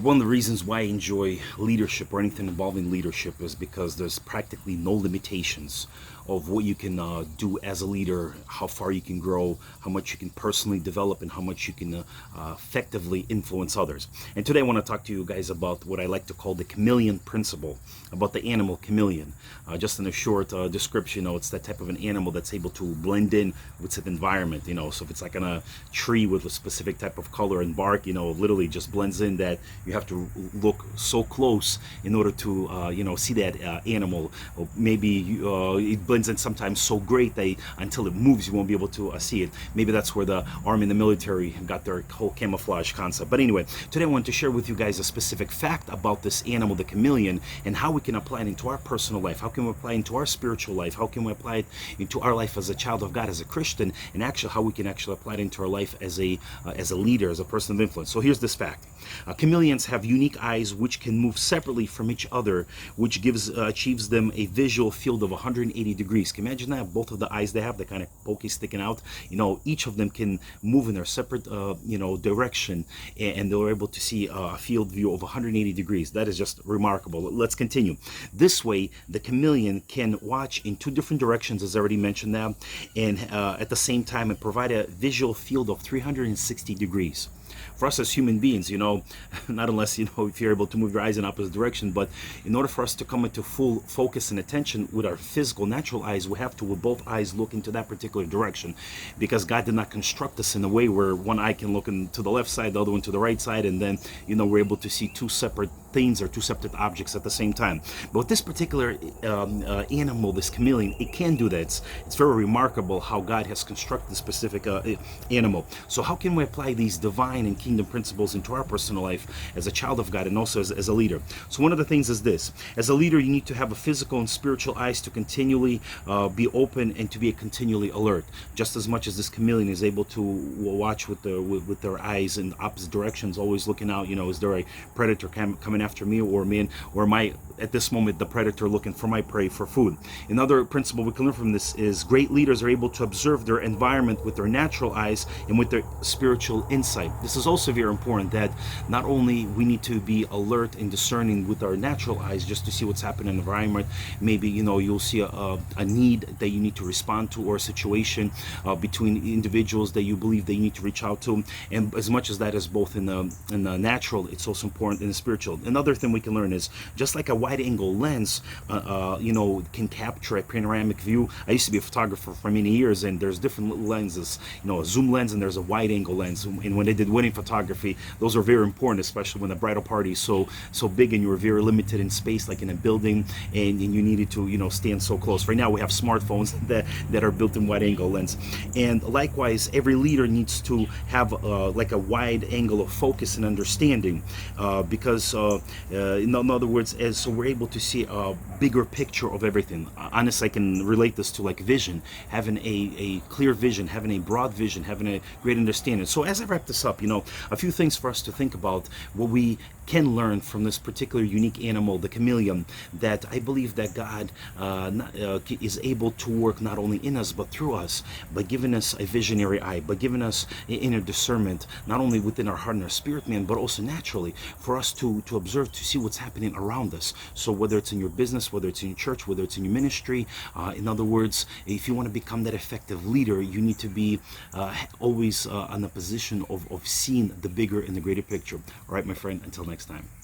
One of the reasons why I enjoy leadership or anything involving leadership is because there's practically no limitations of what you can do as a leader, how far you can grow, how much you can personally develop, and how much you can effectively influence others. And today I want to talk to you guys about what I like to call the chameleon principle, about the animal chameleon. Just in a short description, it's that type of an animal that's able to blend in with its environment. So if it's like on a tree with a specific type of color and bark, literally just blends in, that you have to look so close in order to see that animal. Or maybe it blends in sometimes so great that until it moves you won't be able to see it. Maybe that's where the army and the military got their whole camouflage concept. But anyway, today I want to share with you guys a specific fact about this animal, the chameleon, and how we can apply it into our personal life. How can we apply it into our spiritual life? How can we apply it into our life as a child of God, as a Christian, and actually how we can actually apply it into our life as a leader, as a person of influence. So here's this fact. Chameleons have unique eyes which can move separately from each other, which achieves them a visual field of 180 degrees. Can you imagine that? Both of the eyes they have, they're kind of pokey, sticking out. Each of them can move in their separate, direction, and they're able to see a field view of 180 degrees. That is just remarkable. Let's continue. This way, the chameleon can watch in two different directions, as I already mentioned that, and at the same time, and provide a visual field of 360 degrees. For us as human beings, not unless, if you're able to move your eyes in opposite direction, but in order for us to come into full focus and attention with our physical, natural eyes, we have to, with both eyes, look into that particular direction, because God did not construct us in a way where one eye can look to the left side, the other one to the right side, and then, we're able to see two separate things or two separate objects at the same time. But with this particular animal, this chameleon, it can do that. It's very remarkable how God has constructed this specific animal. So how can we apply these divine and kingdom principles into our personal life as a child of God and also as a leader? So one of the things is this: as a leader, you need to have a physical and spiritual eyes to continually be open and to be continually alert, just as much as this chameleon is able to watch with their eyes in opposite directions, always looking out. Is there a predator coming after me, or am I at this moment the predator looking for my prey for food? Another principle we can learn from this is great leaders are able to observe their environment with their natural eyes and with their spiritual insight. This is also very important, that not only we need to be alert and discerning with our natural eyes just to see what's happening in the environment. Maybe you'll see a need that you need to respond to, or a situation between individuals that you believe that you need to reach out to. And as much as that is both in the natural, it's also important in the spiritual. Another thing we can learn is, just like a wide angle lens can capture a panoramic view. I used to be a photographer for many years, and there's different little lenses, a zoom lens, and there's a wide angle lens. And when they did wedding photography, those are very important, especially when the bridal party is so big and you were very limited in space, like in a building, and you needed to stand so close. Right now we have smartphones that are built in wide angle lens. And likewise, every leader needs to have like a wide angle of focus and understanding, because in other words, so we're able to see a bigger picture of everything. Honestly, I can relate this to like vision, having a clear vision, having a broad vision, having a great understanding. So as I wrap this up, a few things for us to think about, what we can learn from this particular unique animal, the chameleon, that I believe that God is able to work not only in us but through us, by giving us a visionary eye, by giving us inner discernment, not only within our heart and our spirit, man, but also naturally for us to observe, to see what's happening around us. So whether it's in your business, whether it's in your church, whether it's in your ministry, in other words, if you want to become that effective leader, you need to be always in a position of seeing the bigger and the greater picture. All right, my friend, until next time.